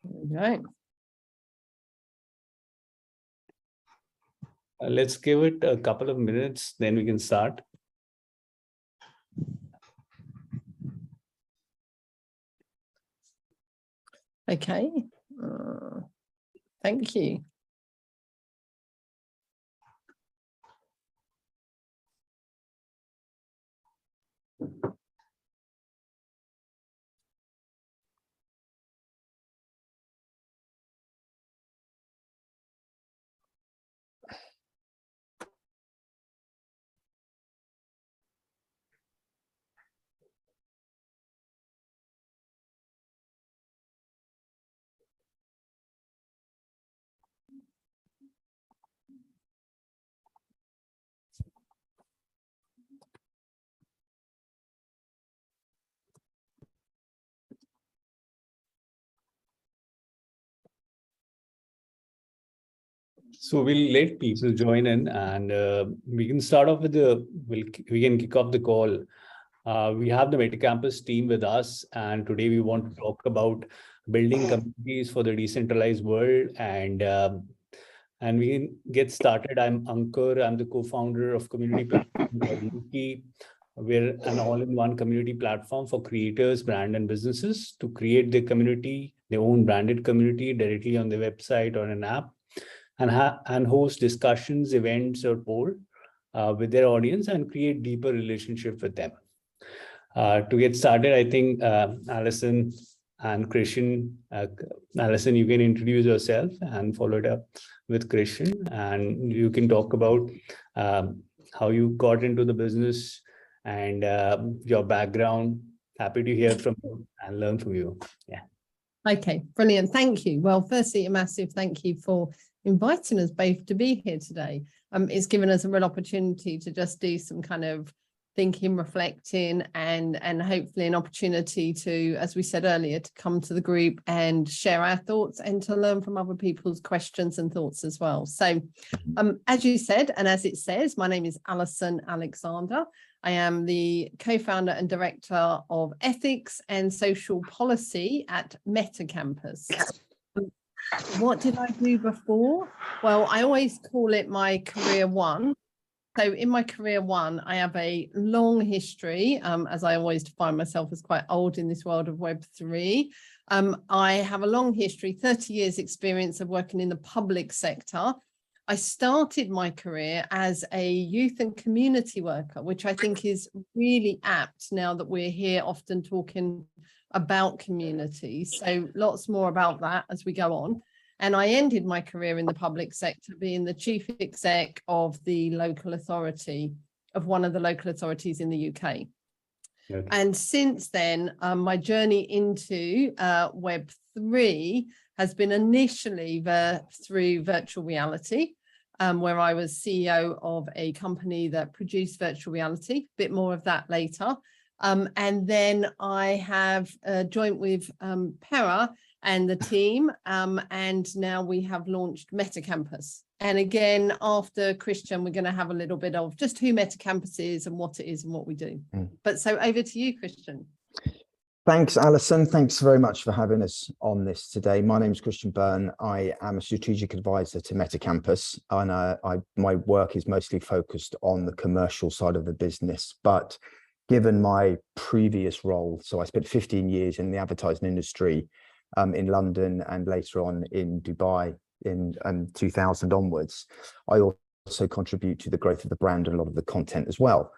Right. Let's give it a couple of minutes, then we can start. Okay. Thank you. So we'll let people join in, and we can start off with we can kick off the call. We have the Metacampus team with us, and today we want to talk about building communities for the decentralized world. And we can get started. I'm Ankur. I'm the co-founder of community platform called Unify. We're an all-in-one community platform for creators, brand, and businesses to create their community, their own branded community directly on their website or an app, and host discussions, events, or poll with their audience and create deeper relationship with them. To get started, I think Alison and Christian. Alison, you can introduce yourself and follow it up with Christian, and you can talk about how you got into the business and your background. Happy to hear from you and learn from you. Yeah. Okay, brilliant. Thank you. Well, firstly, a massive thank you for inviting us both to be here today. It's given us a real opportunity to just do some kind of thinking, reflecting, and hopefully an opportunity to, as we said earlier, to come to the group and share our thoughts and to learn from other people's questions and thoughts as well. So as you said, and as it says, my name is Alison Alexander. I am the co-founder and director of ethics and social policy at Metacampus. What did I do before? Well, I always call it my career one. So in my career one, I have a long history, as I always define myself as quite old in this world of Web3. I have a long history, 30 years experience of working in the public sector. I started my career as a youth and community worker, which I think is really apt now that we're here often talking about community. So lots more about that as we go on. And I ended my career in the public sector being the chief exec of the local authority, of one of the local authorities in the UK. Okay. And since then, my journey into Web3 has been initially through virtual reality, where I was CEO of a company that produced virtual reality, a bit more of that later. And then I have joined with Pera and the team, and now we have launched Metacampus. And again, after Christian, we're going to have a little bit of just who Metacampus is and what it is and what we do. But so over to you, Christian. Thanks, Alison. Thanks very much for having us on this today. My name is Christian Burne. I am a strategic advisor to Metacampus, and my work is mostly focused on the commercial side of the business. But given my previous role, so I spent 15 years in the advertising industry in London and later on in Dubai in 2000 onwards, I also contribute to the growth of the brand and a lot of the content as well.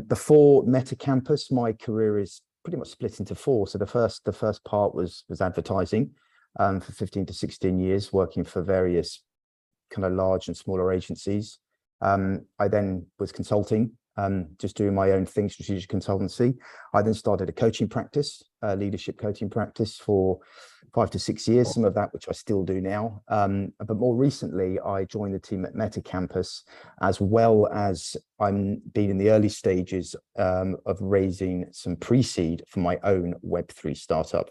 Before Metacampus, my career is pretty much split into four. So the first part was advertising for 15 to 16 years, working for various kind of large and smaller agencies. I then was consulting, just doing my own thing, strategic consultancy. I then started a coaching practice, leadership coaching practice for 5 to 6 years, some of that which I still do now. But more recently, I joined the team at Metacampus, as well as I'm been in the early stages of raising some pre-seed for my own Web3 startup,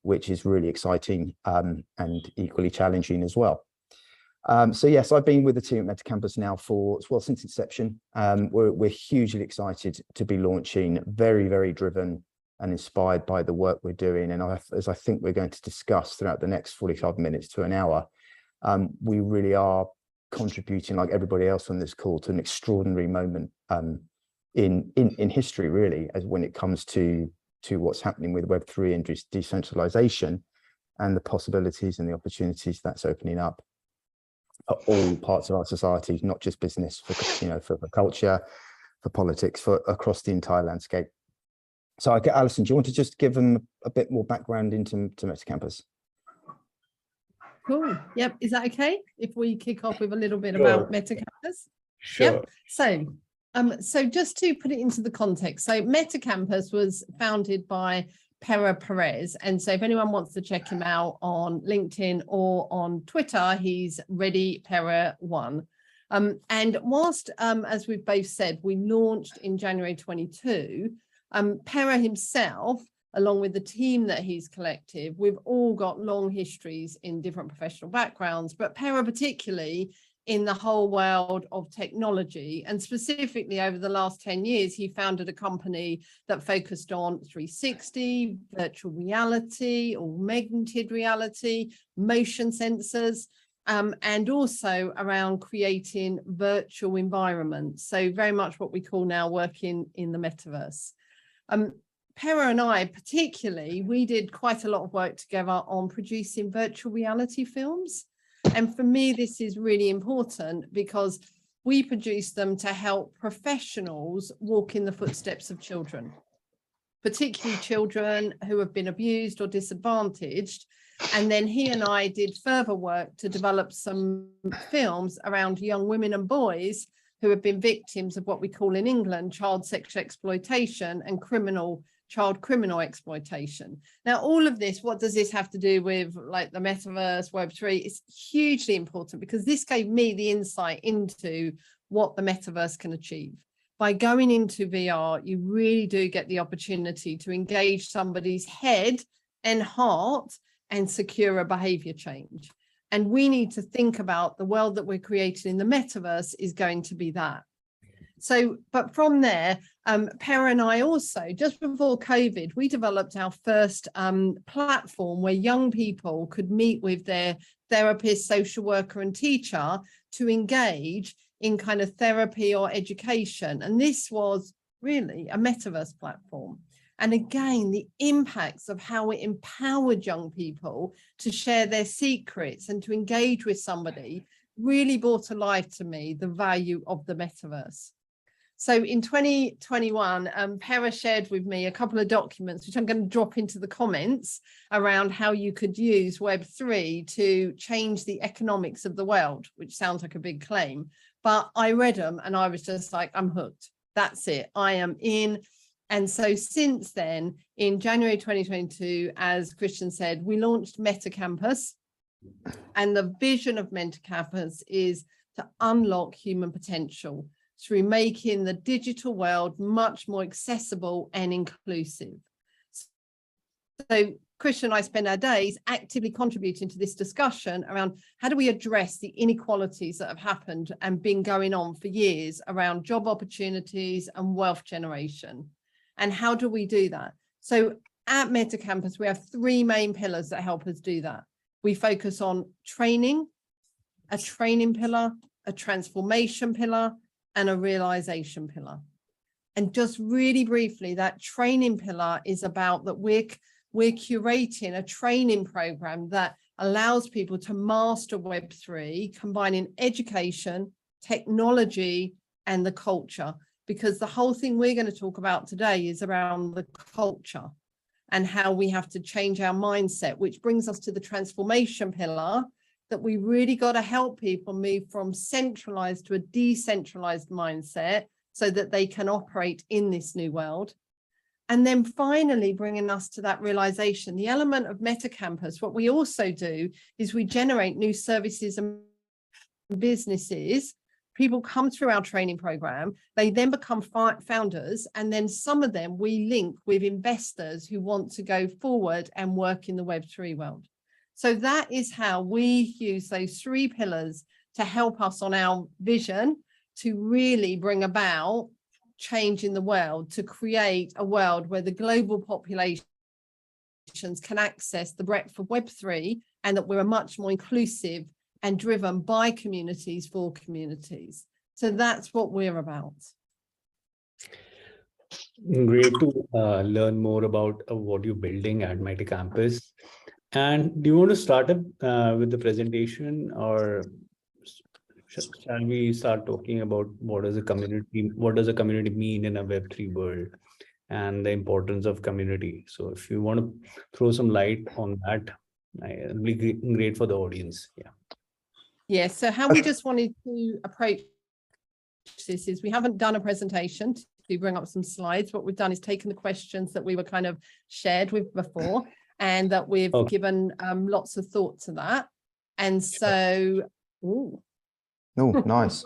which is really exciting and equally challenging as well. So yes, I've been with the team at Metacampus now since inception. We're hugely excited to be launching very, very driven and inspired by the work we're doing. And as I think we're going to discuss throughout the next 45 minutes to an hour, we really are contributing, like everybody else on this call, to an extraordinary moment in history, really, as when it comes to what's happening with Web3 and decentralization, and the possibilities and the opportunities that's opening up for all parts of our society, not just business, for culture, for politics, for across the entire landscape. So Alison, do you want to just give them a bit more background into Metacampus? Cool. Yep. Is that okay if we kick off with a little bit about Metacampus? Sure. Yep. So just to put it into the context, so Metacampus was founded by Pere Perez. And so if anyone wants to check him out on LinkedIn or on Twitter, he's Ready Pere 1. And whilst, as we've both said, we launched in January 22, Pere himself, along with the team that he's collected, we've all got long histories in different professional backgrounds, but Pere particularly in the whole world of technology. And specifically over the last 10 years, he founded a company that focused on 360, virtual reality, augmented reality, motion sensors, and also around creating virtual environments. So very much what we call now working in the metaverse. Pere and I particularly, we did quite a lot of work together on producing virtual reality films. And for me, this is really important because we produce them to help professionals walk in the footsteps of children, particularly children who have been abused or disadvantaged. And then he and I did further work to develop some films around young women and boys who have been victims of what we call in England child sexual exploitation and child criminal exploitation. Now, all of this, what does this have to do with like the metaverse, Web3? It's hugely important because this gave me the insight into what the metaverse can achieve. By going into VR, you really do get the opportunity to engage somebody's head and heart and secure a behavior change. And we need to think about the world that we're creating in the metaverse is going to be that. So, but from there, Pere and I also, just before COVID, we developed our first platform where young people could meet with their therapist, social worker and teacher to engage in kind of therapy or education. And this was really a metaverse platform. And again, the impacts of how it empowered young people to share their secrets and to engage with somebody really brought to life to me the value of the metaverse. So in 2021, Pere shared with me a couple of documents, which I'm going to drop into the comments, around how you could use Web3 to change the economics of the world, which sounds like a big claim. But I read them and I was just like, I'm hooked. That's it. I am in. And so since then, in January 2022, as Christian said, we launched Metacampus. And the vision of Metacampus is to unlock human potential through making the digital world much more accessible and inclusive. So Christian and I spend our days actively contributing to this discussion around how do we address the inequalities that have happened and been going on for years around job opportunities and wealth generation. And how do we do that? So at Metacampus, we have three main pillars that help us do that. We focus on training, a training pillar, a transformation pillar, and a realization pillar. And just really briefly, that training pillar is about that we're curating a training program that allows people to master Web3, combining education, technology, and the culture. Because the whole thing we're going to talk about today is around the culture and how we have to change our mindset, which brings us to the transformation pillar, that we really got to help people move from centralized to a decentralized mindset so that they can operate in this new world. And then finally, bringing us to that realization, the element of Metacampus, what we also do is we generate new services and businesses. People come through our training program, they then become founders, and then some of them we link with investors who want to go forward and work in the Web3 world. So that is how we use those three pillars to help us on our vision to really bring about change in the world to create a world where the global populations can access the breadth of Web3, and that we're much more inclusive and driven by communities for communities. So that's what we're about. Great to learn more about what you're building at Metacampus. And do you want to start up with the presentation, or shall we start talking about what does a community mean in a Web3 world and the importance of community? So if you want to throw some light on that, it'll be great for the audience. Yeah. Yeah, so how we just wanted to approach this is we haven't done a presentation to bring up some slides. What we've done is taken the questions that we were kind of shared with before, and that we've given lots of thought to that. And so, oh, nice.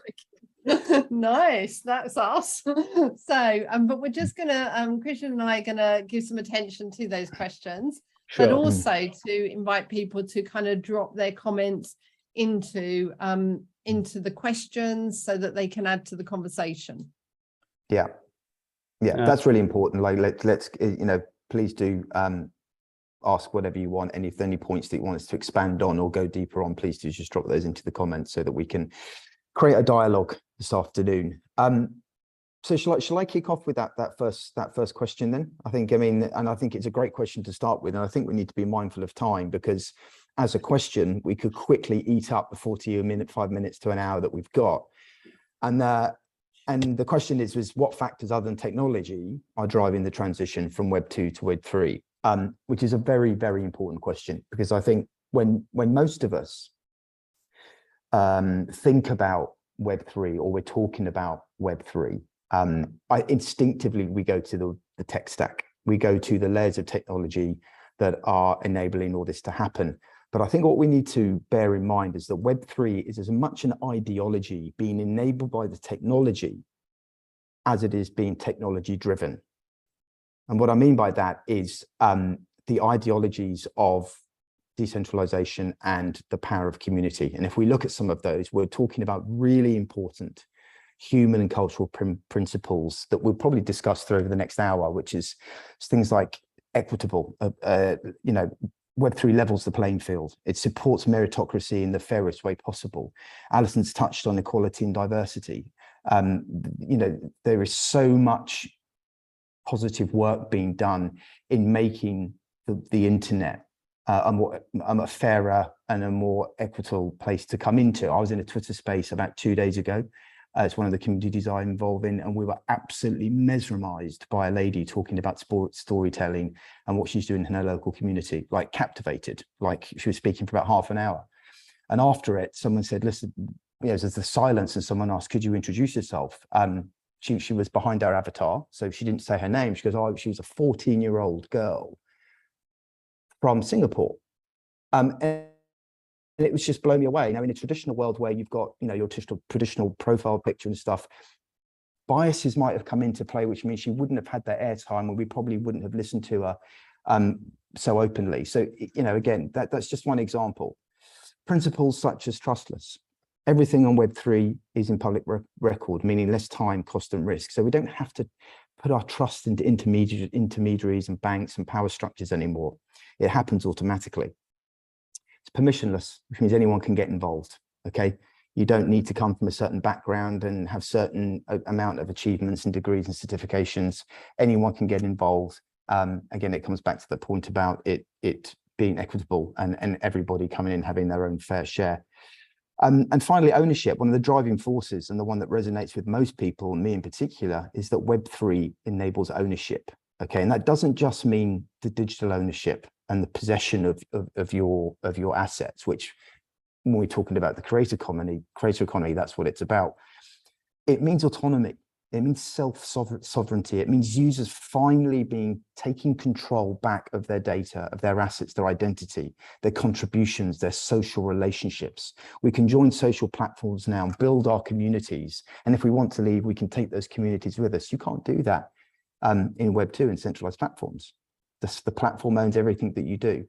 Nice, that's us. So, but we're just gonna, Christian and I are gonna give some attention to those questions, but also to invite people to kind of drop their comments into the questions so that they can add to the conversation. Yeah, that's really important. Like, let's please do ask whatever you want, and if there are any points that you want us to expand on or go deeper on, please do just drop those into the comments so that we can create a dialogue this afternoon. So shall I kick off with that first question then? I think it's a great question to start with, and I think we need to be mindful of time, because as a question we could quickly eat up the 5 minutes to an hour that we've got. And the question is what factors other than technology are driving the transition from Web 2 to Web 3? Which is a very, very important question, because I think when most of us think about Web 3, or we're talking about Web 3, instinctively we go to the tech stack. We go to the layers of technology that are enabling all this to happen. But I think what we need to bear in mind is that Web 3 is as much an ideology being enabled by the technology as it is being technology driven. And what I mean by that is the ideologies of decentralization and the power of community. And if we look at some of those, we're talking about really important human and cultural principles that we'll probably discuss through over the next hour, which is things like equitable, Web3 levels the playing field. It supports meritocracy in the fairest way possible. Alison's touched on equality and diversity. There is so much positive work being done in making the internet a fairer and a more equitable place to come into. I was in a Twitter space about 2 days ago. It's one of the communities I'm involved in, and we were absolutely mesmerized by a lady talking about storytelling and what she's doing in her local community, like captivated, like she was speaking for about half an hour. And after it, someone said, listen, there's the silence, and someone asked, could you introduce yourself? She was behind our avatar, so she didn't say her name. She goes, she was a 14-year-old girl from Singapore. And it was just blowing me away. Now, in a traditional world where you've got, your traditional profile picture and stuff, biases might have come into play, which means she wouldn't have had that airtime, and we probably wouldn't have listened to her so openly. So, again, that's just one example. Principles such as trustless. Everything on Web3 is in public record, meaning less time, cost, and risk. So we don't have to put our trust into intermediaries and banks and power structures anymore. It happens automatically. It's permissionless, which means anyone can get involved, okay? You don't need to come from a certain background and have certain amount of achievements and degrees and certifications. Anyone can get involved. Again, it comes back to the point about it being equitable and everybody coming in having their own fair share. And finally, ownership. One of the driving forces, and the one that resonates with most people, me in particular, is that Web3 enables ownership. Okay, and that doesn't just mean the digital ownership and the possession of your assets, which when we're talking about the creator economy, that's what it's about. It means autonomy. It means self-sovereignty. It means users finally taking control back of their data, of their assets, their identity, their contributions, their social relationships. We can join social platforms now and build our communities. And if we want to leave, we can take those communities with us. You can't do that in Web 2 and centralized platforms. The platform owns everything that you do.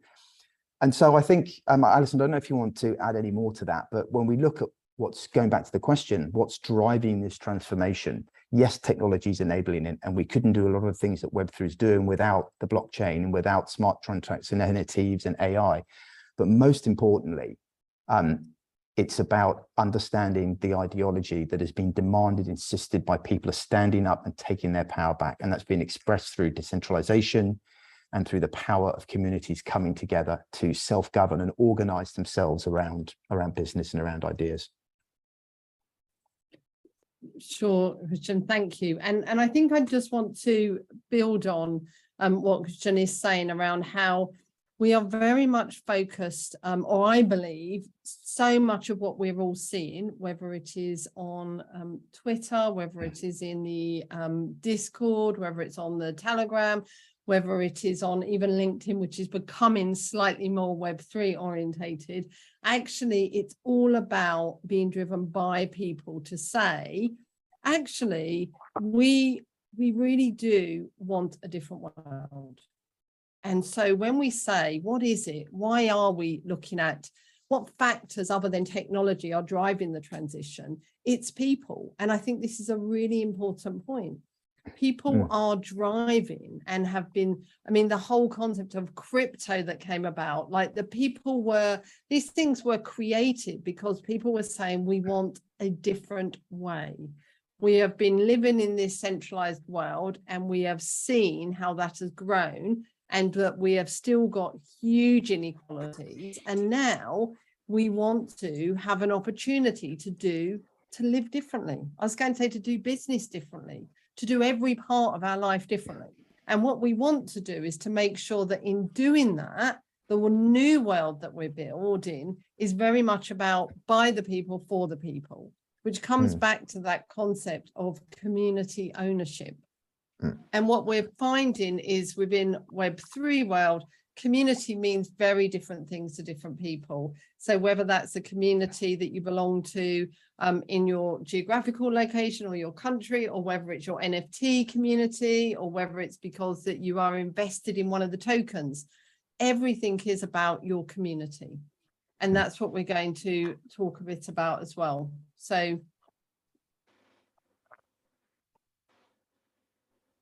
And so I think, Alison, I don't know if you want to add any more to that, but when we look at what's going back to the question, what's driving this transformation? Yes, technology is enabling it, and we couldn't do a lot of things that Web3 is doing without the blockchain and without smart contracts and NFTs and AI. But most importantly, it's about understanding the ideology that has been demanded, insisted by people are standing up and taking their power back. And that's been expressed through decentralization and through the power of communities coming together to self-govern and organize themselves around business and around ideas. Sure, Christian, thank you. And I think I just want to build on what Christian is saying around how we are very much focused, or I believe so much of what we're all seeing, whether it is on Twitter, whether it is in the Discord, whether it's on the Telegram, whether it is on even LinkedIn, which is becoming slightly more Web3 orientated. Actually, it's all about being driven by people to say, actually, we really do want a different world. And so when we say, what is it? Why are we looking at what factors other than technology are driving the transition? It's people. And I think this is a really important point. People are driving and have been, I mean, the whole concept of crypto that came about, like these things were created because people were saying, we want a different way. We have been living in this centralized world, and we have seen how that has grown, and that we have still got huge inequalities. And now we want to have an opportunity to live differently. I was going to say to do business differently, to do every part of our life differently. And what we want to do is to make sure that in doing that, the new world that we're building is very much about by the people, for the people, which comes back to that concept of community ownership. And what we're finding is within Web3 world, community means very different things to different people. So whether that's a community that you belong to in your geographical location or your country, or whether it's your NFT community, or whether it's because that you are invested in one of the tokens, everything is about your community. And that's what we're going to talk a bit about as well. So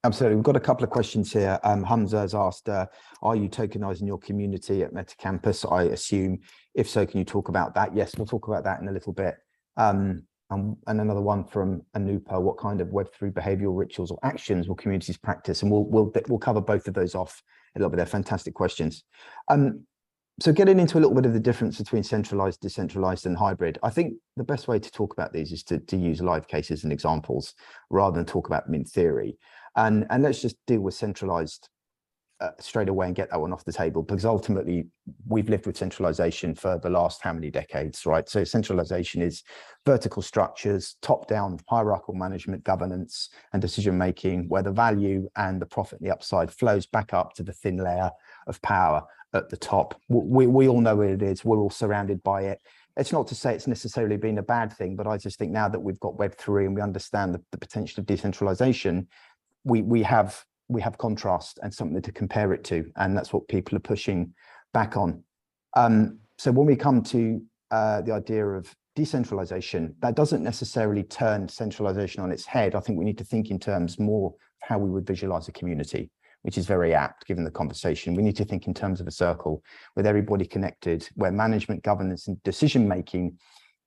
absolutely. We've got a couple of questions here. Hamza has asked, are you tokenizing your community at Metacampus? I assume, if so, can you talk about that? Yes, we'll talk about that in a little bit. And another one from Anupa, what kind of Web3 behavioral rituals or actions will communities practice? And we'll cover both of those off a little bit. They're fantastic questions. So getting into a little bit of the difference between centralized, decentralized, and hybrid, I think the best way to talk about these is to use live cases and examples rather than talk about them in theory. And let's just deal with centralized straight away and get that one off the table, because ultimately we've lived with centralization for the last how many decades, right? So centralization is vertical structures, top-down hierarchical management, governance, and decision-making, where the value and the profit and the upside flows back up to the thin layer of power at the top. We all know what it is. We're all surrounded by it. It's not to say it's necessarily been a bad thing, but I just think now that we've got Web3 and we understand the potential of decentralization, we have contrast and something to compare it to, and that's what people are pushing back on. So when we come to the idea of decentralization, that doesn't necessarily turn centralization on its head. I think we need to think in terms more of how we would visualize a community, which is very apt given the conversation. We need to think in terms of a circle with everybody connected, where management, governance, and decision-making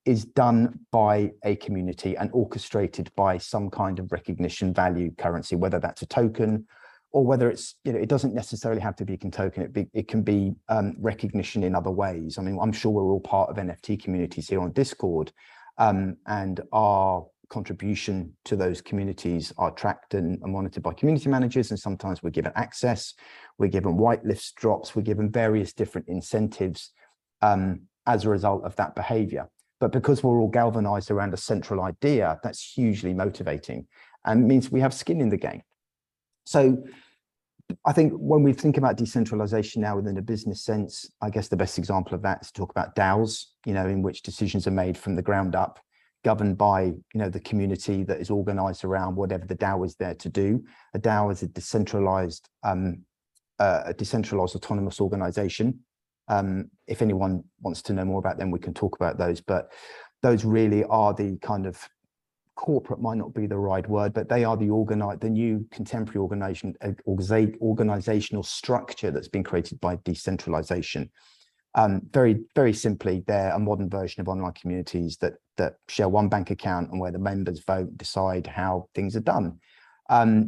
is done by a community and orchestrated by some kind of recognition value currency, whether that's a token or whether it's, it doesn't necessarily have to be a token. It can be recognition in other ways. I mean, I'm sure we're all part of NFT communities here on Discord, and our contribution to those communities are tracked and monitored by community managers, and sometimes we're given access, we're given whitelist drops, we're given various different incentives as a result of that behavior. But because we're all galvanized around a central idea, that's hugely motivating and means we have skin in the game. So I think when we think about decentralization now within a business sense, I guess the best example of that is to talk about DAOs, in which decisions are made from the ground up, governed by, the community that is organized around whatever the DAO is there to do. A DAO is a decentralized autonomous organization. If anyone wants to know more about them, we can talk about those, but those really are the kind of corporate might not be the right word, but they are the new contemporary organizational structure that's been created by decentralization. Very, very simply, they're a modern version of online communities that share one bank account and where the members vote, decide how things are done,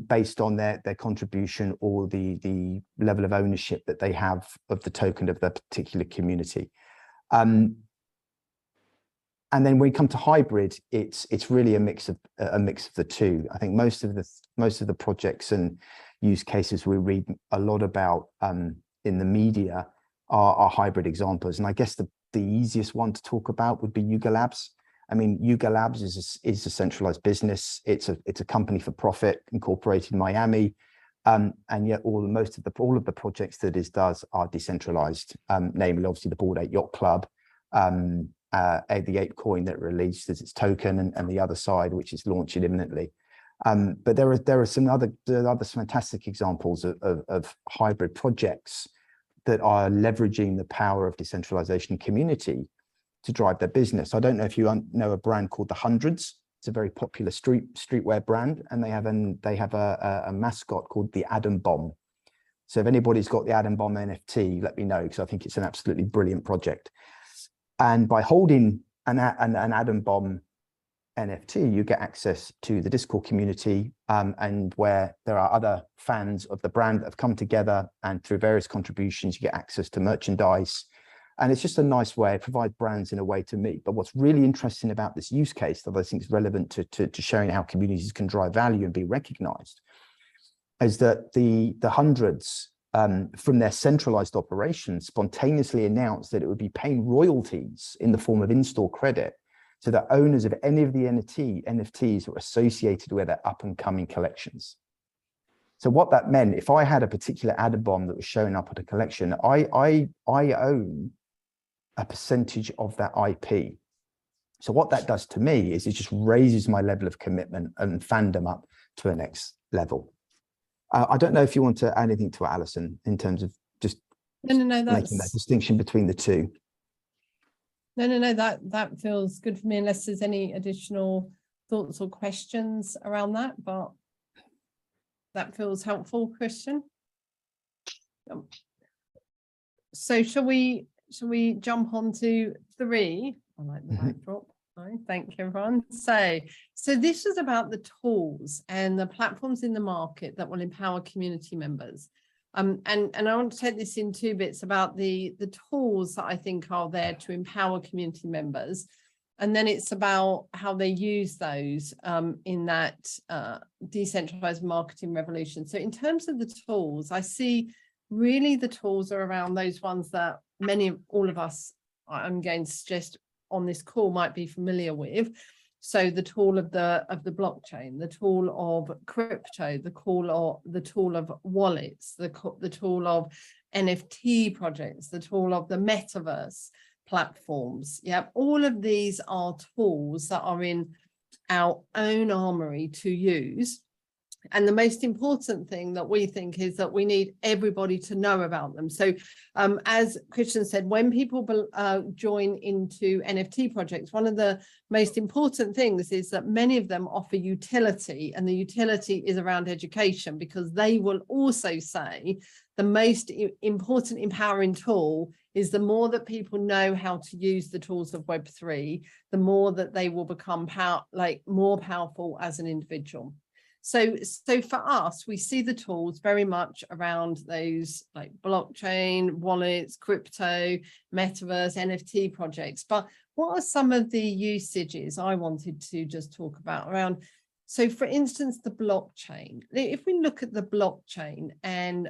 based on their contribution or the level of ownership that they have of the token of their particular community. And then when we come to hybrid, it's really a mix of the two. I think most of the projects and use cases we read a lot about in the media are hybrid examples. And I guess the easiest one to talk about would be Yuga Labs. I mean, Yuga Labs is a centralized business. It's a company for profit incorporated in Miami, and yet all of the projects that it does are decentralized. Namely, obviously, the Bored Ape Yacht Club. The ape coin that released as its token, and the other side, which is launching imminently. But there are some other fantastic examples of hybrid projects that are leveraging the power of decentralization community to drive their business. I don't know if you know a brand called The Hundreds. It's a very popular streetwear brand, and they have a mascot called the Atom Bomb. So if anybody's got the Atom Bomb NFT, let me know, because I think it's an absolutely brilliant project. And by holding an Atom Bomb NFT, you get access to the Discord community, and where there are other fans of the brand that have come together, and through various contributions, you get access to merchandise. And it's just a nice way, it provides brands in a way to meet. But what's really interesting about this use case that I think is relevant to showing how communities can drive value and be recognized is that the Hundreds, from their centralized operations, spontaneously announced that it would be paying royalties in the form of in-store credit to the owners of any of the NFTs that were associated with their up-and-coming collections. So what that meant, if I had a particular Atom Bomb that was showing up at a collection, I own a percentage of that IP. So what that does to me is it just raises my level of commitment and fandom up to the next level. I don't know if you want to add anything to it, Alison, in terms of just making that distinction between the two. No, that feels good for me, unless there's any additional thoughts or questions around that, but that feels helpful, Christian. So shall we jump on to 3? I like the backdrop. Thank you, everyone. So this is about the tools and the platforms in the market that will empower community members. And I want to take this in 2 bits about the tools that I think are there to empower community members. And then it's about how they use those in that decentralized marketing revolution. So in terms of the tools, I see really the tools are around those ones that all of us, I'm going to suggest, on this call might be familiar with. So the tool of the blockchain, the tool of crypto, the tool of wallets, the tool of NFT projects, the tool of the metaverse platforms. Yeah, all of these are tools that are in our own armory to use. And the most important thing that we think is that we need everybody to know about them. So as Christian said, when people join into NFT projects, one of the most important things is that many of them offer utility, and the utility is around education, because they will also say the most important empowering tool is the more that people know how to use the tools of Web3, the more that they will become more powerful as an individual. So for us, we see the tools very much around those like blockchain, wallets, crypto, metaverse, NFT projects. But what are some of the usages I wanted to just talk about around? So for instance, the blockchain. If we look at the blockchain, and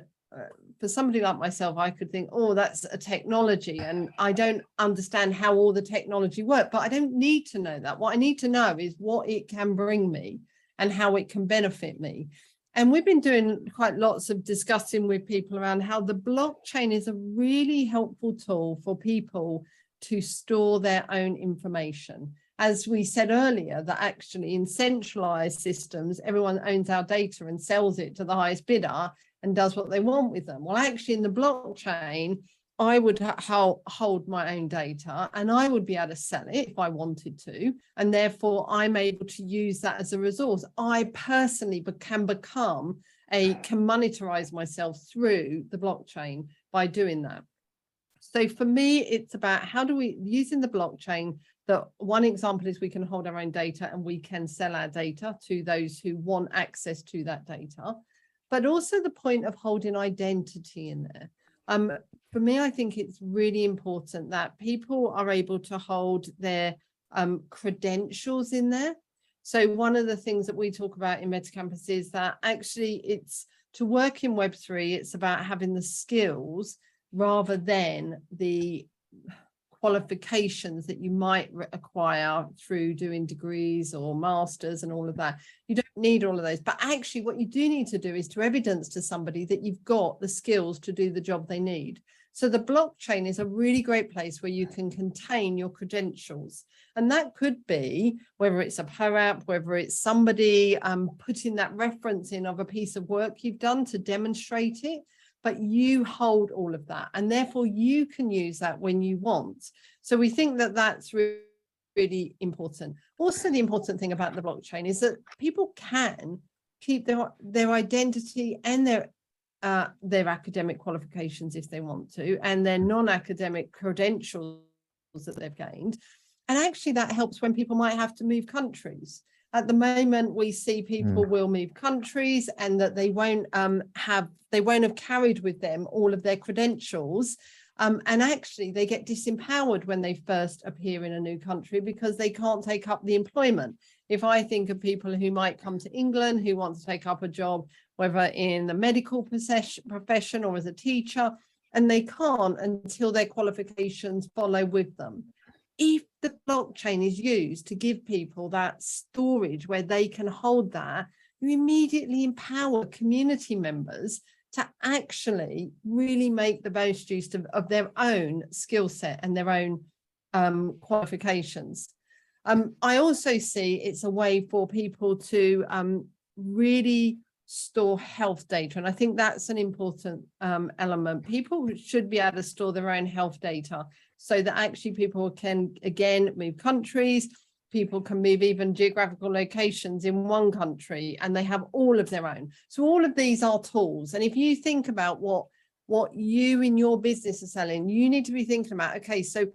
for somebody like myself, I could think, oh, that's a technology, and I don't understand how all the technology works, but I don't need to know that. What I need to know is what it can bring me and how it can benefit me. And we've been doing quite lots of discussing with people around how the blockchain is a really helpful tool for people to store their own information. As we said earlier, that actually in centralized systems, everyone owns our data and sells it to the highest bidder and does what they want with them. Well, actually in the blockchain, I would hold my own data, and I would be able to sell it if I wanted to, and therefore I'm able to use that as a resource. I personally can monetize myself through the blockchain by doing that. So for me, it's about how do we, using the blockchain, that one example is we can hold our own data and we can sell our data to those who want access to that data, but also the point of holding identity in there. For me, I think it's really important that people are able to hold their credentials in there. So one of the things that we talk about in Metacampus is that actually it's to work in Web3, it's about having the skills rather than the qualifications that you might acquire through doing degrees or masters and all of that. You don't need all of those, but actually what you do need to do is to evidence to somebody that you've got the skills to do the job they need. So the blockchain is a really great place where you can contain your credentials. And that could be whether it's a POAP, whether it's somebody putting that reference in of a piece of work you've done to demonstrate it, but you hold all of that, and therefore you can use that when you want. So we think that that's really important. Also, the important thing about the blockchain is that people can keep their identity and their academic qualifications if they want to, and their non-academic credentials that they've gained. And actually that helps when people might have to move countries. At the moment, we see people will move countries and that they won't have carried with them all of their credentials. And actually they get disempowered when they first appear in a new country because they can't take up the employment. If I think of people who might come to England who want to take up a job, whether in the medical profession or as a teacher, and they can't until their qualifications follow with them. If the blockchain is used to give people that storage where they can hold that, you immediately empower community members to actually really make the most use of their own skill set and their own qualifications. I also see it's a way for people to really store health data. And I think that's an important element. People should be able to store their own health data so that actually people can, again, move countries, people can move even geographical locations in one country, and they have all of their own. So all of these are tools. And if you think about what you in your business are selling, you need to be thinking about, okay, so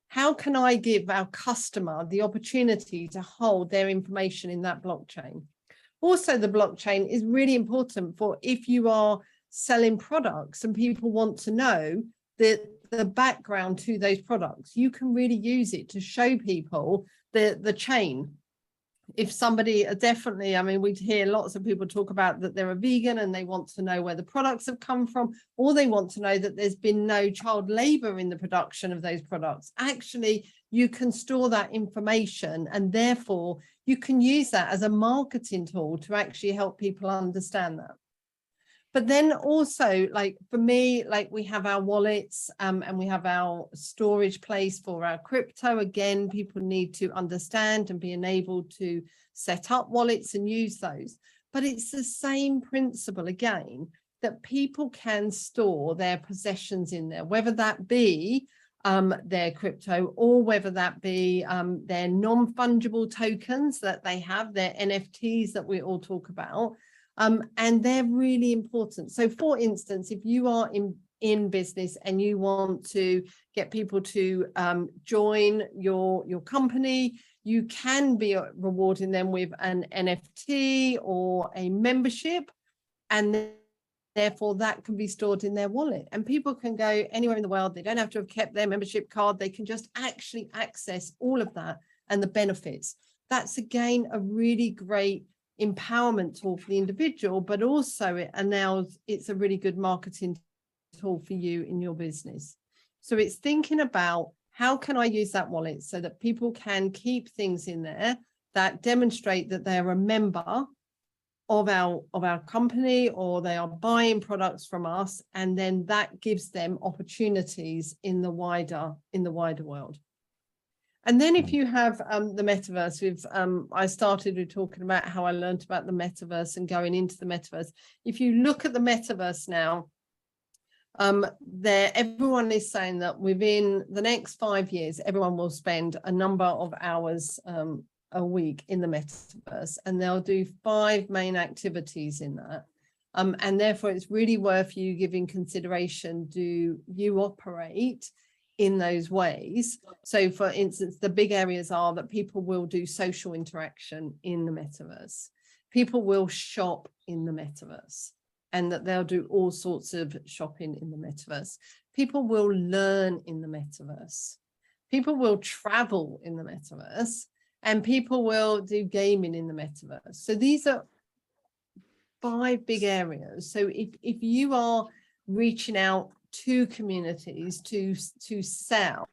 how can I give our customer the opportunity to hold their information in that blockchain? Also, the blockchain is really important for if you are selling products and people want to know the background to those products, you can really use it to show people the chain. If somebody definitely, I mean, we hear lots of people talk about that they're a vegan and they want to know where the products have come from, or they want to know that there's been no child labor in the production of those products. Actually, you can store that information and therefore you can use that as a marketing tool to actually help people understand that. But then also, like for me, like we have our wallets and we have our storage place for our crypto. Again, people need to understand and be enabled to set up wallets and use those. But it's the same principle again, that people can store their possessions in there, whether that be their crypto or whether that be their non-fungible tokens that they have, their NFTs that we all talk about. And they're really important. So for instance, if you are in business and you want to get people to join your company, you can be rewarding them with an NFT or a membership, and therefore that can be stored in their wallet. And people can go anywhere in the world. They don't have to have kept their membership card. They can just actually access all of that and the benefits. That's again a really great empowerment tool for the individual, but also it's a really good marketing tool for you in your business. So it's thinking about how can I use that wallet so that people can keep things in there that demonstrate that they're a member of our company, or they are buying products from us, and then that gives them opportunities in the wider world. And then if you have the metaverse, I started with talking about how I learned about the metaverse and going into the metaverse. If you look at the metaverse now, Everyone is saying that within the next 5 years, everyone will spend a number of hours a week in the metaverse, and they'll do 5 main activities in that. And therefore, it's really worth you giving consideration. Do you operate in those ways? So, for instance, the big areas are that people will do social interaction in the metaverse. People will shop in the metaverse, and that they'll do all sorts of shopping in the metaverse. People will learn in the metaverse. People will travel in the metaverse, and people will do gaming in the metaverse. So these are 5 big areas. So if you are reaching out to communities to sell,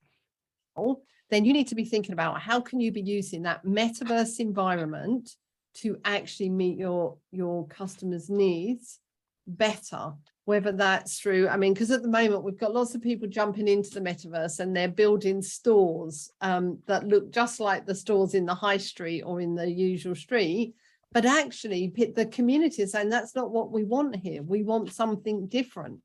then you need to be thinking about how can you be using that metaverse environment to actually meet your customers' needs better, whether that's through, I mean, because at the moment we've got lots of people jumping into the metaverse and they're building stores that look just like the stores in the high street or in the usual street, but actually the community is saying that's not what we want here. We want something different.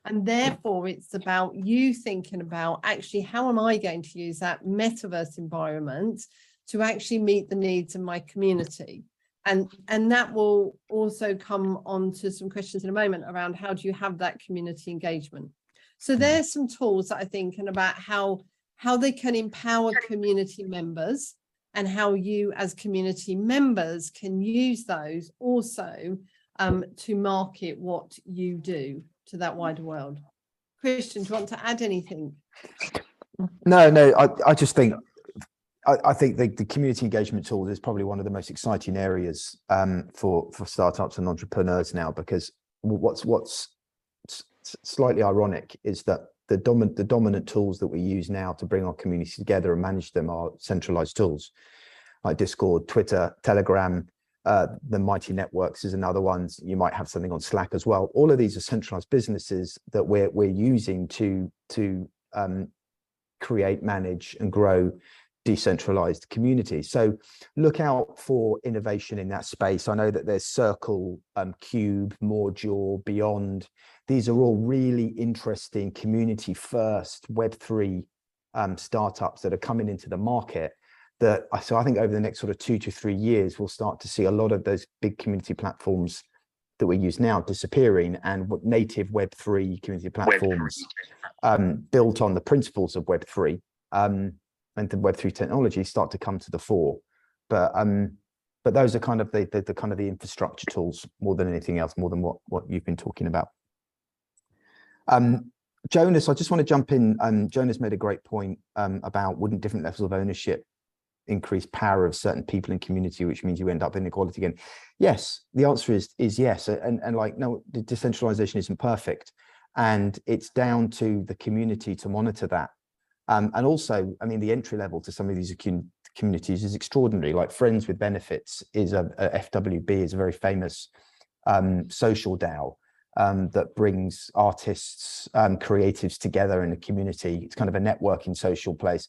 And therefore it's about you thinking about actually how am I going to use that metaverse environment to actually meet the needs of my community. And that will also come on to some questions in a moment around how do you have that community engagement. So there's some tools that I think and about how they can empower community members, and how you as community members can use those also to market what you do to that wider world. Christian, do you want to add anything? No, I just think I think the community engagement tools is probably one of the most exciting areas for startups and entrepreneurs now, because what's slightly ironic is that the dominant tools that we use now to bring our communities together and manage them are centralized tools like Discord, Twitter, Telegram. The mighty networks is another one. You might have something on Slack as well. All of these are centralized businesses that we're using to create, manage, and grow decentralized communities. So look out for innovation in that space. I know that there's Circle, Cube, Module, Beyond. These are all really interesting community first Web3 startups that are coming into the market. So I think over the next sort of 2 to 3 years, we'll start to see a lot of those big community platforms that we use now disappearing, and what native Web3 community platforms built on the principles of Web3 and the Web3 technology start to come to the fore. But those are kind of the infrastructure tools more than anything else, more than what you've been talking about. Jonas, I just want to jump in. Jonas made a great point about wouldn't different levels of ownership increase power of certain people in community, which means you end up in inequality again. Yes, the answer is yes, and like no, the decentralization isn't perfect, and it's down to the community to monitor that. And also, I mean, the entry level to some of these communities is extraordinary. Like Friends with Benefits is a FWB, is a very famous social DAO that brings artists, creatives together in a community. It's kind of a networking social place.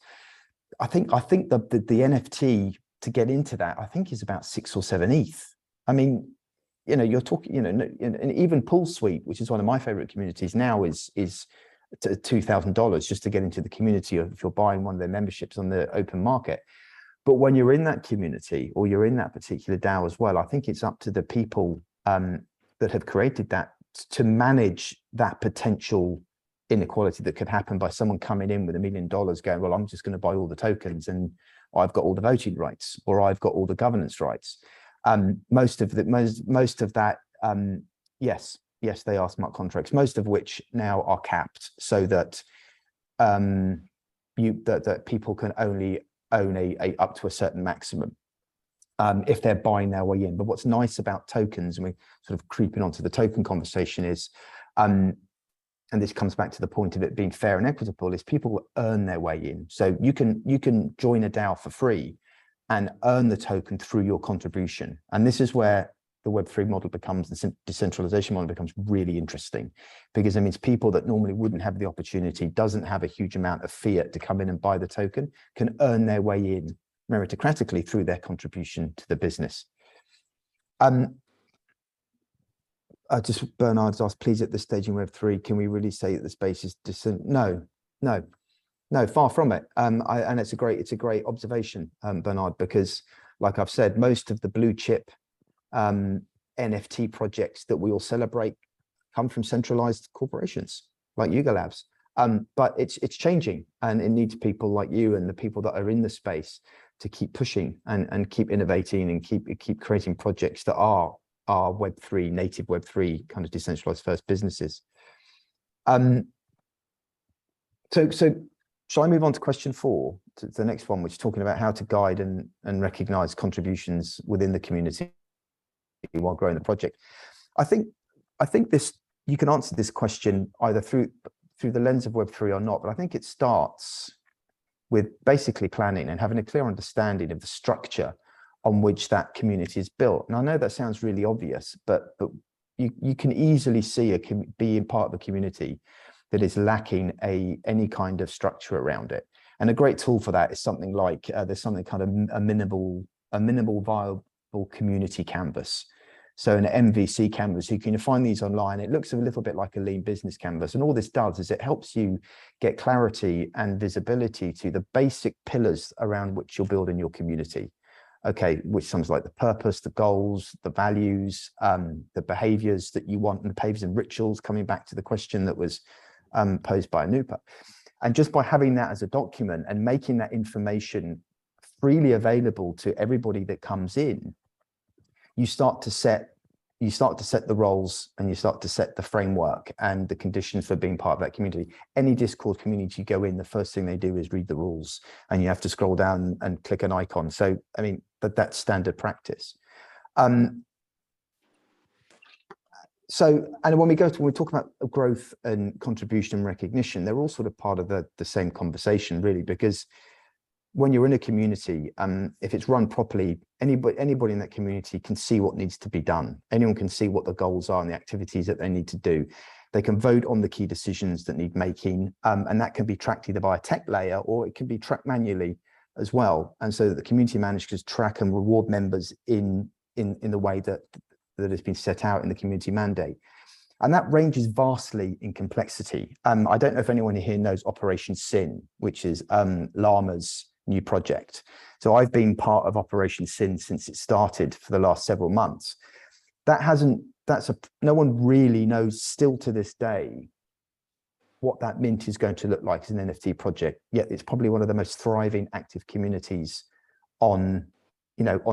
I think the NFT to get into that, I think, is about 6 or 7 ETH. I mean, you know, you're talking, you know, and even Pool Suite, which is one of my favorite communities now, is $2,000 just to get into the community if you're buying one of their memberships on the open market. But when you're in that community or you're in that particular DAO as well, I think it's up to the people that have created that to manage that potential inequality that could happen by someone coming in with $1 million going, well, I'm just going to buy all the tokens and I've got all the voting rights, or I've got all the governance rights. Most of that, yes, they are smart contracts, most of which now are capped so that that people can only own a up to a certain maximum if they're buying their way in. But what's nice about tokens, and we're sort of creeping onto the token conversation, is and this comes back to the point of it being fair and equitable, is people will earn their way in. So you can join a DAO for free and earn the token through your contribution. And this is where the Web3 model becomes, the decentralization model becomes really interesting, because it means people that normally wouldn't have the opportunity, doesn't have a huge amount of fiat to come in and buy the token, can earn their way in meritocratically through their contribution to the business. Just Bernard's asked, please, at this stage in Web3, can we really say that the space is No, far from it. And it's a great observation, Bernard, because like I've said, most of the blue chip NFT projects that we all celebrate come from centralized corporations like Yuga Labs. But it's changing, and it needs people like you and the people that are in the space to keep pushing and keep innovating and keep creating projects that are Web3, native Web3 kind of decentralized first businesses. So shall I move on to question 4, to the next one, which is talking about how to guide and recognize contributions within the community while growing the project? I think this, you can answer this question either through the lens of Web3 or not, but I think it starts with basically planning and having a clear understanding of the structure on which that community is built. And I know that sounds really obvious, but you can easily see being part of a community that is lacking any kind of structure around it. And a great tool for that is something like there's something kind of a minimal viable community canvas. So an MVC canvas, you can find these online. It looks a little bit like a lean business canvas. And all this does is it helps you get clarity and visibility to the basic pillars around which you're building your community. Okay, which sounds like the purpose, the goals, the values, the behaviors that you want, and the behaviors and rituals, coming back to the question that was posed by Anupa. And just by having that as a document and making that information freely available to everybody that comes in, you start to set the roles, and you start to set the framework and the conditions for being part of that community. Any Discord community you go in, the first thing they do is read the rules, and you have to scroll down and click an icon. So, I mean, that's standard practice. So, and when we talk about growth and contribution and recognition, they're all sort of part of the same conversation, really, because when you're in a community, if it's run properly, anybody in that community can see what needs to be done. Anyone can see what the goals are and the activities that they need to do. They can vote on the key decisions that need making, and that can be tracked either by a tech layer or it can be tracked manually as well. And so that the community managers track and reward members in the way that has been set out in the community mandate. And that ranges vastly in complexity. I don't know if anyone here knows Operation Sin, which is Llama's new project. So I've been part of Operation Sin since it started for the last several months. No one really knows still to this day what that mint is going to look like as an NFT project. Yet it's probably one of the most thriving active communities on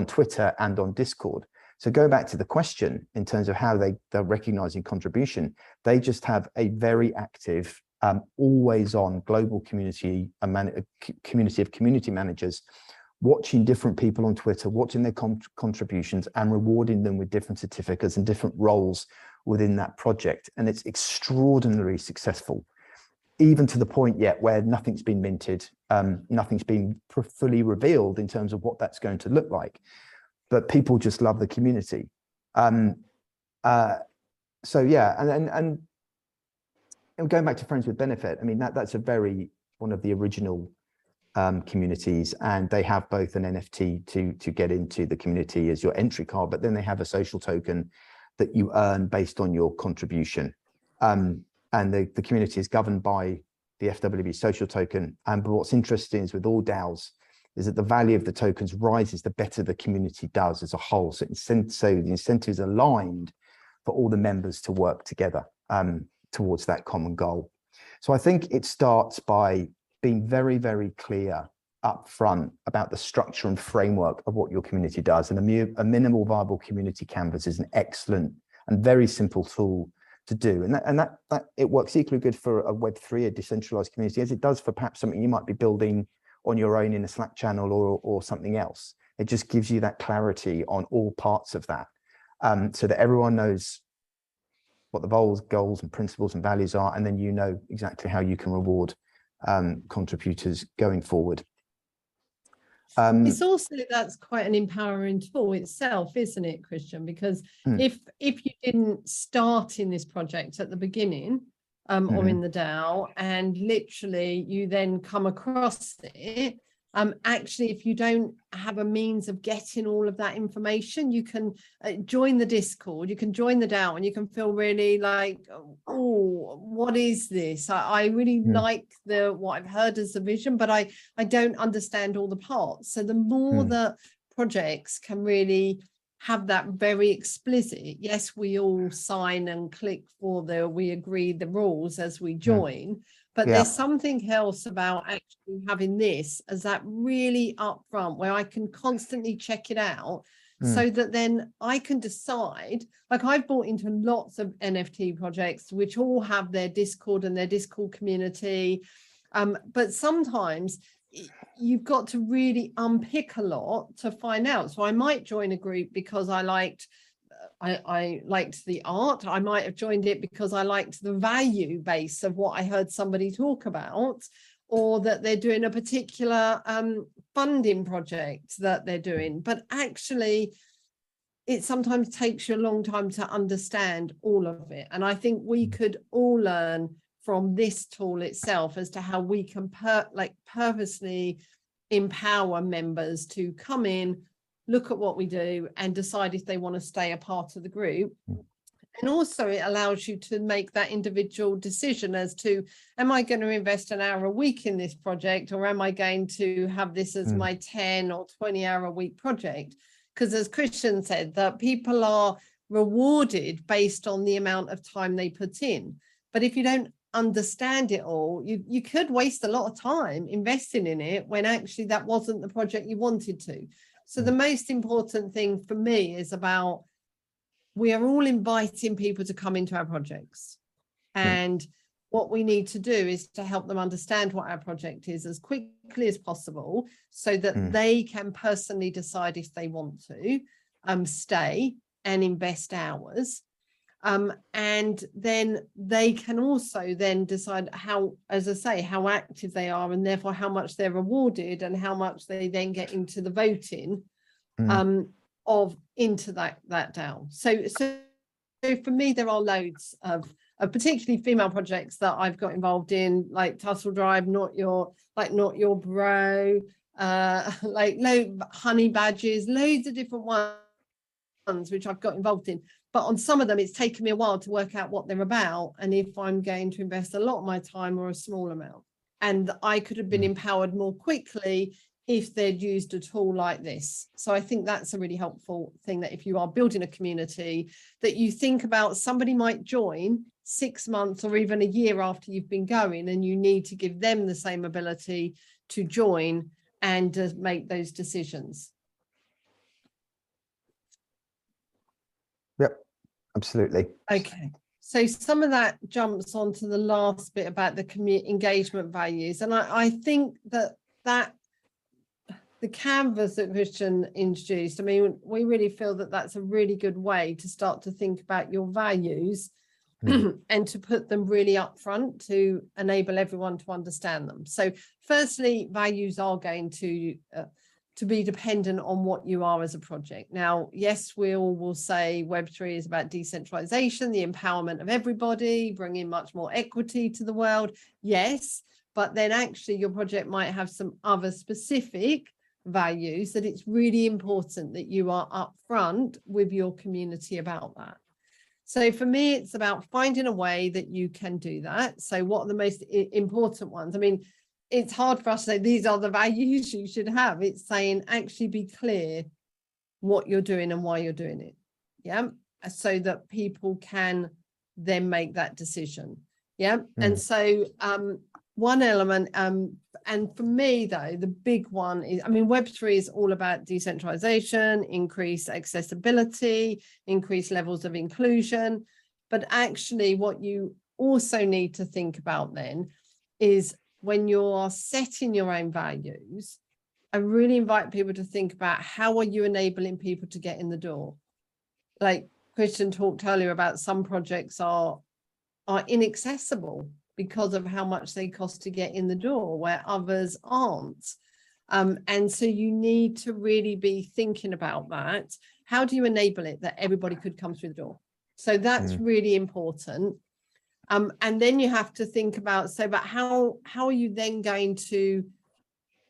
Twitter and on Discord. So go back to the question in terms of how they're recognizing contribution. They just have a very active, always on global community, community of community managers, watching different people on Twitter, watching their contributions and rewarding them with different certificates and different roles within that project. And it's extraordinarily successful, even to the point yet where nothing's been minted, nothing's been fully revealed in terms of what that's going to look like. But people just love the community. So yeah, and going back to Friends with Benefit, I mean, that's one of the original communities, and they have both an NFT to get into the community as your entry card, but then they have a social token that you earn based on your contribution. And the community is governed by the FWB social token. But what's interesting is with all DAOs, is that the value of the tokens rises the better the community does as a whole. So the incentives are aligned for all the members to work together towards that common goal. So I think it starts by being very, very clear up front about the structure and framework of what your community does. And a minimal viable community canvas is an excellent and very simple tool to do. And that it works equally good for a Web3, a decentralized community, as it does for perhaps something you might be building on your own in a Slack channel or something else. It just gives you that clarity on all parts of that, so that everyone knows what the goals and principles and values are, and then you know exactly how you can reward contributors going forward. It's also, that's quite an empowering tool itself, isn't it, Christian? Because if you didn't start in this project at the beginning, or in the DAO, and literally you then come across it, Actually, if you don't have a means of getting all of that information, you can join the Discord, you can join the DAO, and you can feel really like, oh, what is this? I really like what I've heard as the vision, but I don't understand all the parts. So the more that projects can really have that very explicit, yes, we all sign and click for we agree the rules as we join, but there's something else about actually having this as that really upfront where I can constantly check it out so that then I can decide. Like, I've bought into lots of NFT projects which all have their Discord and their Discord community, but sometimes you've got to really unpick a lot to find out. So I might join a group because I liked the art. I might have joined it because I liked the value base of what I heard somebody talk about, or that they're doing a particular funding project that they're doing. But actually, it sometimes takes you a long time to understand all of it. And I think we could all learn from this tool itself as to how we can purposely empower members to come in, look at what we do, and decide if they want to stay a part of the group. And also it allows you to make that individual decision as to, am I going to invest an hour a week in this project, or am I going to have this as my 10 or 20 hour a week project? Because as Christian said, that people are rewarded based on the amount of time they put in. But if you don't understand it all, you could waste a lot of time investing in it when actually that wasn't the project you wanted to. So the most important thing for me is about, we are all inviting people to come into our projects, and what we need to do is to help them understand what our project is as quickly as possible so that they can personally decide if they want to stay and invest hours. And then they can also then decide how, as I say, how active they are, and therefore how much they're rewarded and how much they then get into the voting into that DAO. So for me, there are loads of particularly female projects that I've got involved in, like Tussle Drive, Not Your Bro, Honey Badges, loads of different ones which I've got involved in. But on some of them, it's taken me a while to work out what they're about and if I'm going to invest a lot of my time or a small amount. And I could have been empowered more quickly if they'd used a tool like this. So I think that's a really helpful thing, that if you are building a community, that you think about, somebody might join 6 months or even a year after you've been going, and you need to give them the same ability to join and to make those decisions. Yep, absolutely. Okay. So some of that jumps onto the last bit about the engagement values. And I think that the canvas that Christian introduced, I mean, we really feel that that's a really good way to start to think about your values and to put them really up front to enable everyone to understand them. So firstly, values are going to be dependent on what you are as a project. Now, yes, we all will say Web3 is about decentralization, the empowerment of everybody, bringing much more equity to the world. Yes, but then actually your project might have some other specific values that it's really important that you are upfront with your community about that. So for me, it's about finding a way that you can do that. So what are the most important ones? I mean, it's hard for us to say these are the values you should have. It's saying actually be clear what you're doing and why you're doing it. Yeah. So that people can then make that decision. Yeah. And so one element, and for me though, the big one is, I mean, Web3 is all about decentralization, increased accessibility, increased levels of inclusion. But actually what you also need to think about then is, when you're setting your own values, I really invite people to think about, how are you enabling people to get in the door? Like Christian talked earlier about, some projects are inaccessible because of how much they cost to get in the door, where others aren't. And so you need to really be thinking about that. How do you enable it that everybody could come through the door? So that's really important. And then you have to think about, but how are you then going to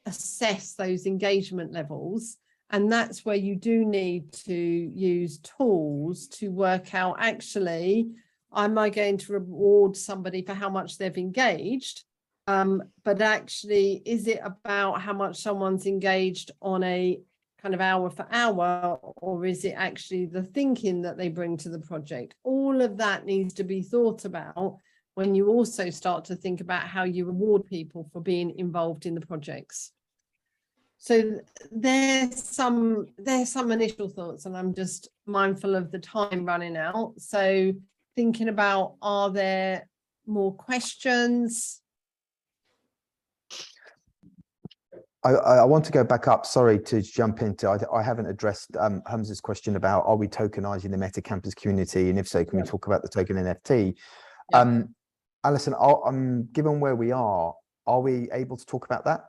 assess those engagement levels. And that's where you do need to use tools to work out, actually, am I going to reward somebody for how much they've engaged? But actually, is it about how much someone's engaged on a kind of hour for hour, or is it actually the thinking that they bring to the project? All of that needs to be thought about when you also start to think about how you reward people for being involved in the projects. So there's some initial thoughts, and I'm just mindful of the time running out. So thinking about, are there more questions? I want to go back up. Sorry to jump into. I haven't addressed Hamza's question about, are we tokenizing the Metacampus community, and if so, can we talk about the token NFT? Yeah. Alison, given where we are we able to talk about that?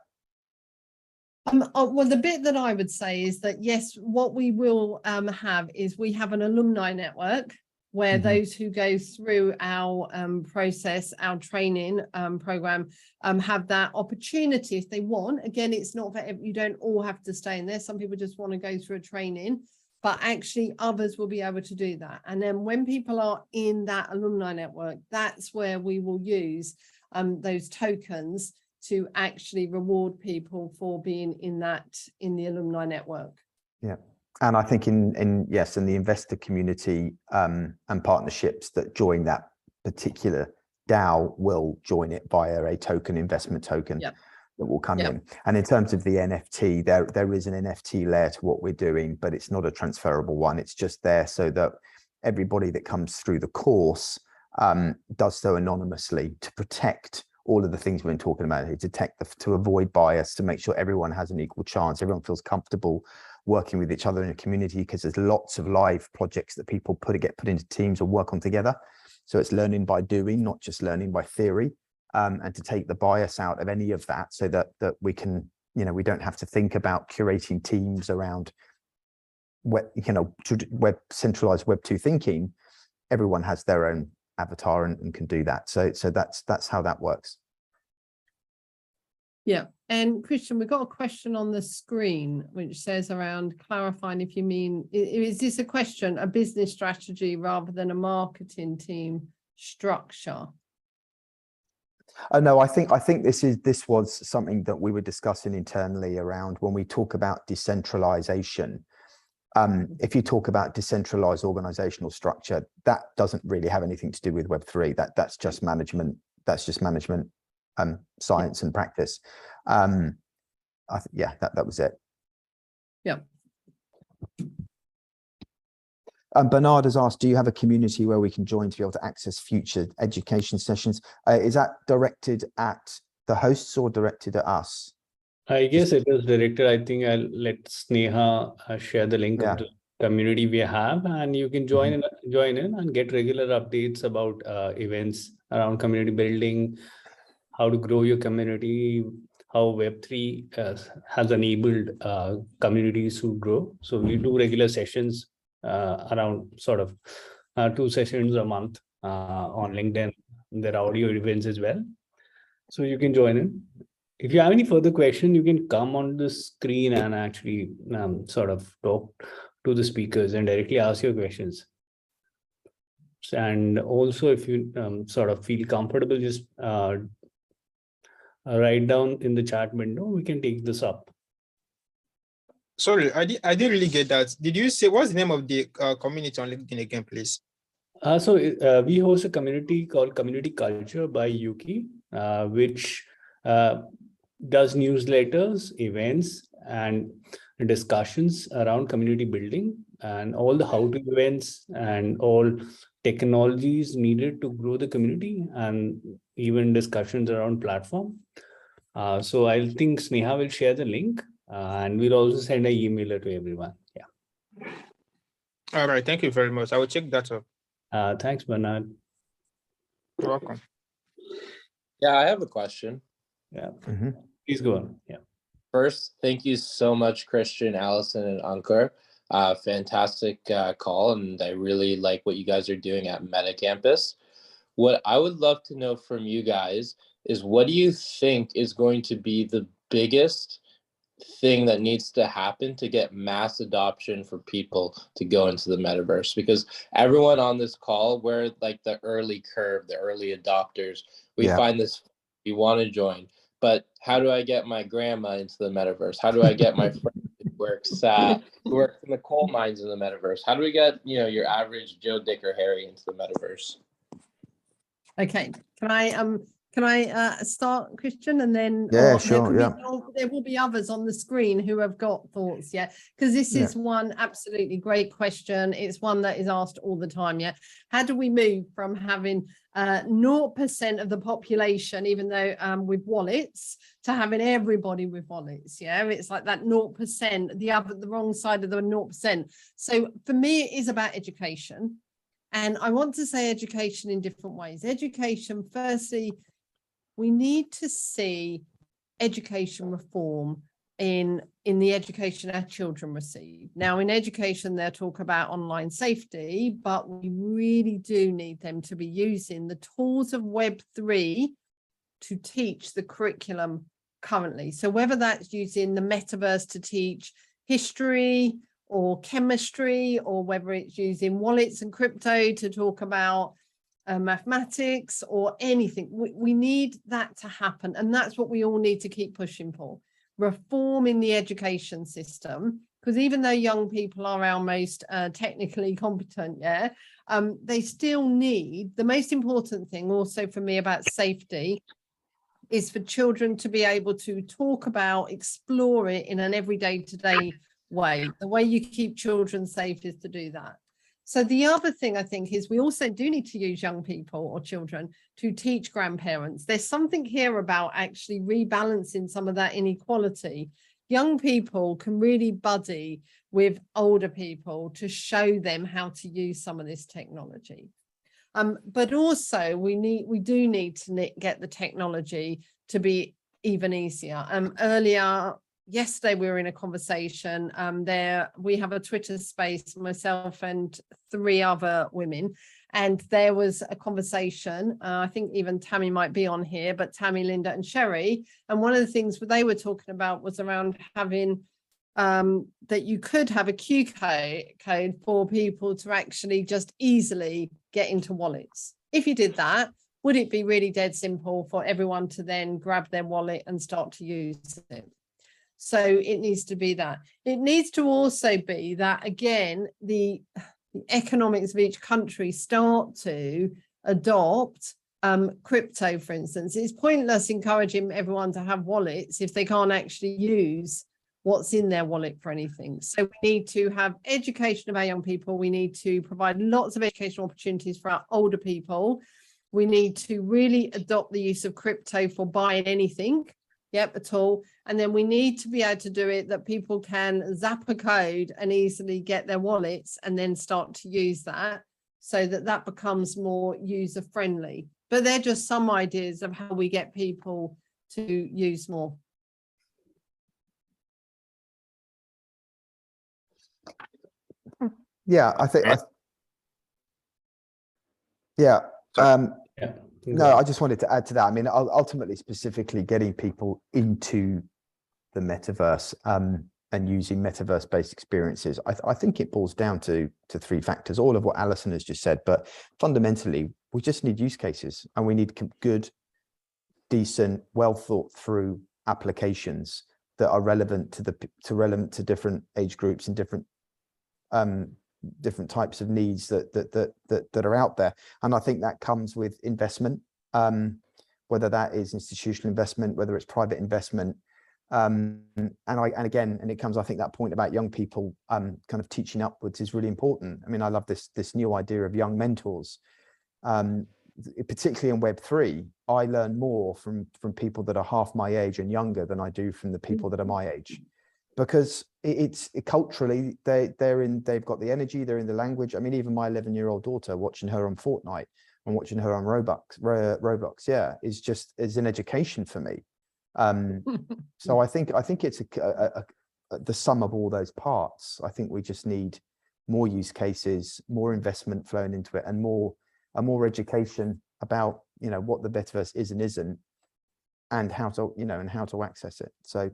Well, the bit that I would say is that, yes, what we will have is we have an alumni network where those who go through our process, our training program, have that opportunity if they want. Again, it's not for you don't all have to stay in there. Some people just want to go through a training, but actually others will be able to do that. And then when people are in that alumni network, that's where we will use those tokens to actually reward people for being in the alumni network. Yeah. And I think in the investor community and partnerships that join that particular DAO will join it via a token, investment token that will come in. And in terms of the NFT, there is an NFT layer to what we're doing, but it's not a transferable one. It's just there so that everybody that comes through the course does so anonymously to protect all of the things we've been talking about here, to avoid bias, to make sure everyone has an equal chance, everyone feels comfortable working with each other in a community, because there's lots of live projects that people get put into teams or work on together. So it's learning by doing, not just learning by theory, and to take the bias out of any of that, so that we can, we don't have to think about curating teams around centralized Web2 thinking. Everyone has their own avatar and can do that. So that's how that works. Yeah. And Christian, we've got a question on the screen which says around clarifying if you mean, is this a question, a business strategy rather than a marketing team structure? No, I think this was something that we were discussing internally around when we talk about decentralization. If you talk about decentralized organizational structure, that doesn't really have anything to do with Web3. That's just management. That's just management, science and practice. That was it. Yeah. Bernard has asked, do you have a community where we can join to be able to access future education sessions? Is that directed at the hosts or directed at us? I guess it is directed. I think I'll let Sneha share the link of the community we have, and you can join in and get regular updates about events around community building, how to grow your community, how Web3 has enabled communities to grow. So we do regular sessions around sort of 2 sessions a month on LinkedIn. There are audio events as well. So you can join in. If you have any further question, you can come on the screen and actually sort of talk to the speakers and directly ask your questions. And also, if you sort of feel comfortable, just write down in the chat window, we can take this up. Sorry, I didn't really get that. Did you say, what's the name of the community on LinkedIn again, please? So we host a community called Community Culture by Yuki, which does newsletters, events, and discussions around community building and all the how-to events and all technologies needed to grow the community, and even discussions around platform. So I think Sneha will share the link, and we'll also send an email to everyone. Yeah. All right. Thank you very much. I will check that up. Thanks, Bernard. You're welcome. Yeah, I have a question. Yeah. Please go on. Yeah. First, thank you so much, Christian, Alison, and Ankur. Fantastic call, and I really like what you guys are doing at Metacampus. What I would love to know from you guys is, what do you think is going to be the biggest thing that needs to happen to get mass adoption for people to go into the metaverse, because everyone on this call, we're like the early curve, the early adopters. We find this, we want to join, but how do I get my grandma into the metaverse? How do I get my friend who works in the coal mines in the metaverse? How do we get, you know, your average Joe, Dick, or Harry into the metaverse? Okay, can I start, Christian, and then Yeah, sure, there will be others on the screen who have got thoughts, because this is one absolutely great question. It's one that is asked all the time. How do we move from having 0% of the population, even though with wallets, to having everybody with wallets? It's like that 0%, the wrong side of the 0%. So for me, it is about education. And I want to say education in different ways. Education, firstly, we need to see education reform in the education our children receive. Now, in education, they'll talk about online safety, but we really do need them to be using the tools of Web3 to teach the curriculum currently. So whether that's using the metaverse to teach history or chemistry, or whether it's using wallets and crypto to talk about mathematics or anything, we need that to happen. And that's what we all need to keep pushing for. Reform in the education system, because even though young people are our most technically competent, they still need, the most important thing also for me about safety is for children to be able to talk about, explore it in an everyday today way. The way you keep children safe is to do that. So the other thing I think is we also do need to use young people or children to teach grandparents. There's something here about actually rebalancing some of that inequality. Young people can really buddy with older people to show them how to use some of this technology. But also we do need to get the technology to be even easier. Yesterday we were in a conversation we have a Twitter space, myself and 3 other women, and there was a conversation, I think even Tammy might be on here, but Tammy, Linda and Sherry, and one of the things they were talking about was around having that you could have a Q code for people to actually just easily get into wallets. If you did that, would it be really dead simple for everyone to then grab their wallet and start to use it? So it needs to be that. It needs to also be that, again, the economics of each country start to adopt crypto, for instance. It's pointless encouraging everyone to have wallets if they can't actually use what's in their wallet for anything. So we need to have education of our young people. We need to provide lots of educational opportunities for our older people. We need to really adopt the use of crypto for buying anything. At all. And then we need to be able to do it that people can zap a code and easily get their wallets and then start to use that, so that that becomes more user friendly. But they're just some ideas of how we get people to use more. Yeah, I think. No, I just wanted to add to that. I mean, ultimately, specifically getting people into the metaverse and using metaverse-based experiences, I think it boils down to 3 factors, all of what Alison has just said. But fundamentally, we just need use cases, and we need good, decent, well thought through applications that are relevant to different age groups and different types of needs that are out there. And I think that comes with investment, whether that is institutional investment, whether it's private investment. And it comes, I think that point about young people kind of teaching upwards is really important. I mean, I love this new idea of young mentors, particularly in Web3. I learn more from people that are half my age and younger than I do from the people that are my age, because it's culturally they've got the energy, they're in the language. I mean, even my 11-year-old daughter, watching her on Fortnite and watching her on Roblox, is an education for me. So I think it's the sum of all those parts. I think we just need more use cases, more investment flowing into it, and more education about what the metaverse is and isn't, and how to access it. So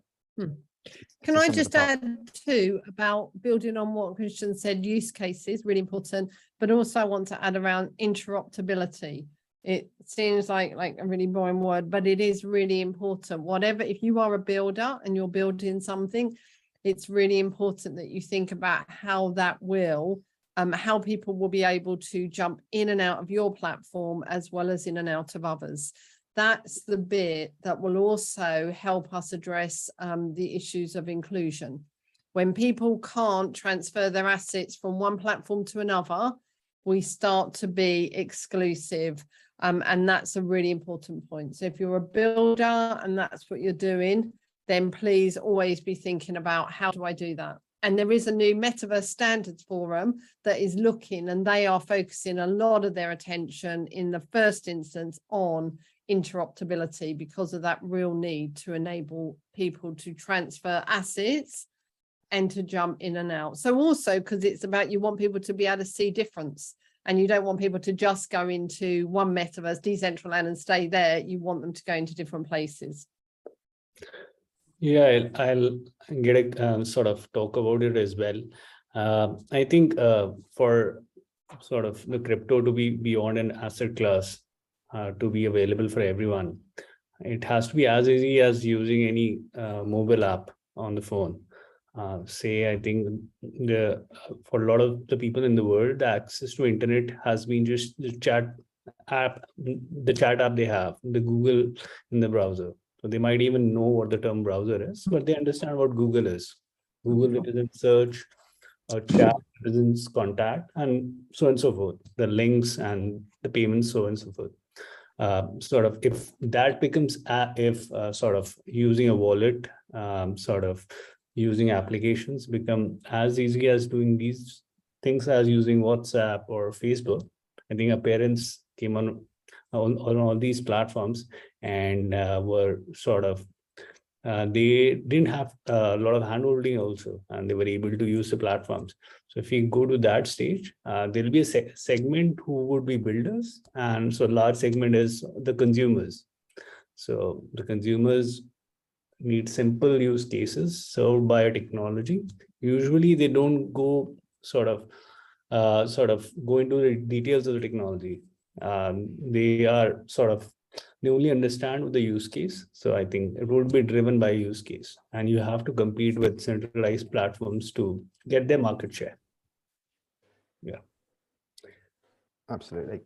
Can to I some of the just part- add too about building on what Christian said, use cases, really important, but also I want to add around interoperability. It seems like a really boring word, but it is really important. Whatever, if you are a builder and you're building something, it's really important that you think about how that will, how people will be able to jump in and out of your platform as well as in and out of others. That's the bit that will also help us address the issues of inclusion. When people can't transfer their assets from one platform to another, we start to be exclusive. And that's a really important point. So if you're a builder and that's what you're doing, then please always be thinking about how do I do that? And there is a new Metaverse Standards Forum that is looking, and they are focusing a lot of their attention in the first instance on interoperability because of that real need to enable people to transfer assets and to jump in and out. So also because it's about, you want people to be able to see difference, and you don't want people to just go into one metaverse, decentralized, and stay there. You want them to go into different places. Yeah, I'll get a sort of talk about it as well. I think for sort of the crypto to be beyond an asset class, to be available for everyone, it has to be as easy as using any mobile app on the phone. Say, I think for a lot of the people in the world, the access to internet has been just the chat app they have, the Google in the browser. So they might even know what the term browser is, but they understand what Google is. Google represents search, or chat represents contact, and so on and so forth. The links and the payments, so on and so forth. Sort of if that becomes sort of using a wallet, sort of using applications become as easy as doing these things as using WhatsApp or Facebook. I think our parents came on all these platforms and were sort of they didn't have a lot of handholding also, and they were able to use the platforms. So if we go to that stage, there'll be a segment who would be builders, and so large segment is the consumers. So the consumers need simple use cases served by a technology. Usually they don't go sort of go into the details of the technology. They are sort of, they only understand the use case. So I think it would be driven by use case, and you have to compete with centralized platforms to get their market share. Yeah. Absolutely.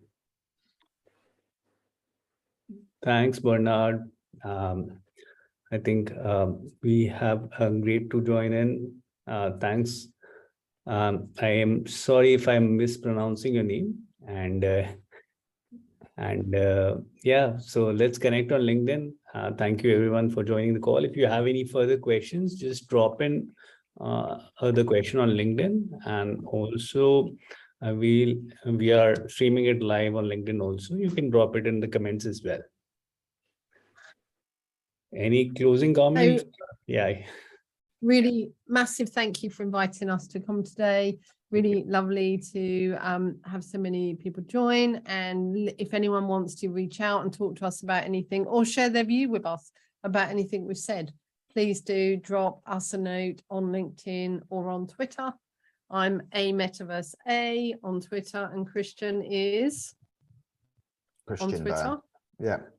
Thanks, Bernard. I think we have great to join in. Thanks. I am sorry if I'm mispronouncing your name, and yeah, so let's connect on LinkedIn. Thank you everyone for joining the call. If you have any further questions, just drop in the question on LinkedIn, and also we are streaming it live on LinkedIn also. You can drop it in the comments as well. Any closing comments? Yeah. Really massive thank you for inviting us to come today. Really lovely to have so many people join. And if anyone wants to reach out and talk to us about anything or share their view with us about anything we've said, please do drop us a note on LinkedIn or on Twitter. I'm AmetaverseA on Twitter, and Christian is Christian on Twitter. Burne.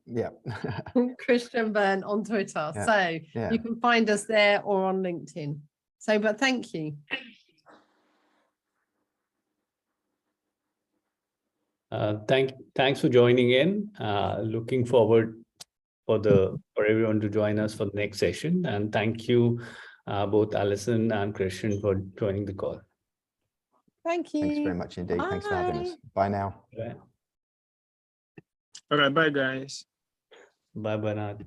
Yeah. Christian Burne on Twitter. Yeah. So you can find us there or on LinkedIn. So, but thank you. Thanks for joining in. Looking forward for everyone to join us for the next session. And thank you both Alison and Christian for joining the call. Thank you. Thanks very much indeed. Bye. Thanks for having us. Bye now. Bye. All right, bye guys. Bye, Bernard.